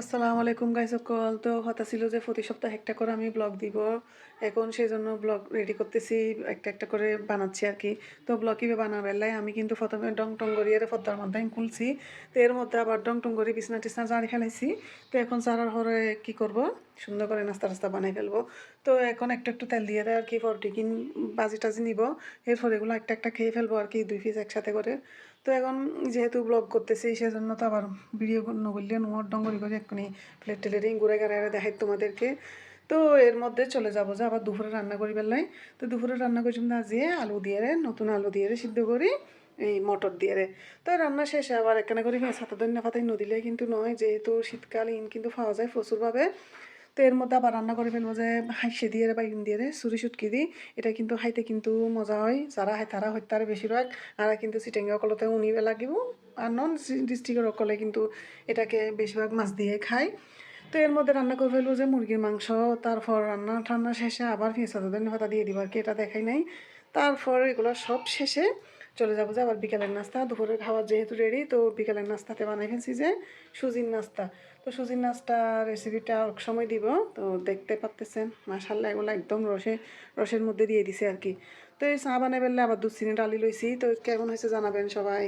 আসসালামু আলাইকুম গাইস সকল। তো কথা ছিল যে প্রতি সপ্তাহে একটা করে আমি ব্লগ দিব। এখন সেই জন্য ব্লগ রেডি করতেছি, একটা একটা করে বানাচ্ছি আর কি। তো ব্লগ কীভাবে বানার বেলায় আমি কিন্তু প্রথমে ডং টং করিয়ে পর্দার মধ্যে আমি খুলছি। তো এর মধ্যে আবার ডং টং করে বিছনা টিছনা ঝাড়ি ফেলাইছি। তো এখন ঝাড়ার পরে কী করব, সুন্দর করে নাস্তা টাস্তা বানাই ফেলবো। তো এখন একটু একটু তেল দিয়ে দেয় আর কি, পর টিফিন বাজি টাজি নিব। এরপর এগুলো একটা একটা খেয়ে ফেলবো আর কি, 2 পিস একসাথে করে। তো এখন যেহেতু ব্লগ করতেছি সেজন্য তো আবার ভিডিও নগরলে নোয়ার ডঙ্গরি করে এক্ষুনি প্লেট টেলেরিং ঘুরে গাড়ে দেখাই তোমাদেরকে। তো এর মধ্যে চলে যাবো যে আবার দুপুরে রান্না করি বেলায়। তো দুপুরে রান্না করছি না, যে আলু দিয়ে নতুন আলু দিয়ে সিদ্ধ করি, এই মটর দিয়ে তো রান্না শেষে আবার এখানে করি ছাতা ধন্যা পাতাই নদিলে কিন্তু নয়, যেহেতু শীতকালীন কিন্তু পাওয়া যায় প্রচুরভাবে। তো এর মধ্যে আবার রান্না করে ফেলবো যে হাঁসে দিয়ে বা ইন দিয়ে সুরি সুটকি দিই। এটা কিন্তু খাইতে কিন্তু মজা হয়, যারা হয় তারা হইতে পারে বেশিরভাগ। আর কিন্তু চিটেঙ্গা অকলতে উনিবে লাগিব। আর নন ডিস্ট্রিক্টের অকলে কিন্তু এটাকে বেশিরভাগ মাছ দিয়ে খায়। তো এর মধ্যে রান্না করে ফেলবো যে মুরগির মাংস। তারপর রান্না টান্না শেষে আবার পেঁয়াজ ধনে পাতা দিয়ে দিব আর কি, এটা দেখাই নাই। তারপর এগুলো সব শেষে চলে যাবো যে আবার বিকালের নাস্তা। দুপুরের খাবার যেহেতু রেডি, তো বিকালের নাস্তাতে বানাই ফেলছি যে সুজির নাস্তা। তো সুজির নাস্তা রেসিপিটা এক সময় দিব। তো দেখতে পাচ্তেছেন মাশাআল্লাহ, এগুলো একদম রসের মধ্যে দিয়ে দিছে আর কি। তো এই চা বানাই ফেললে আবার 2 চিনি ডালি লইছি। তো কেমন হয়েছে জানাবেন সবাই।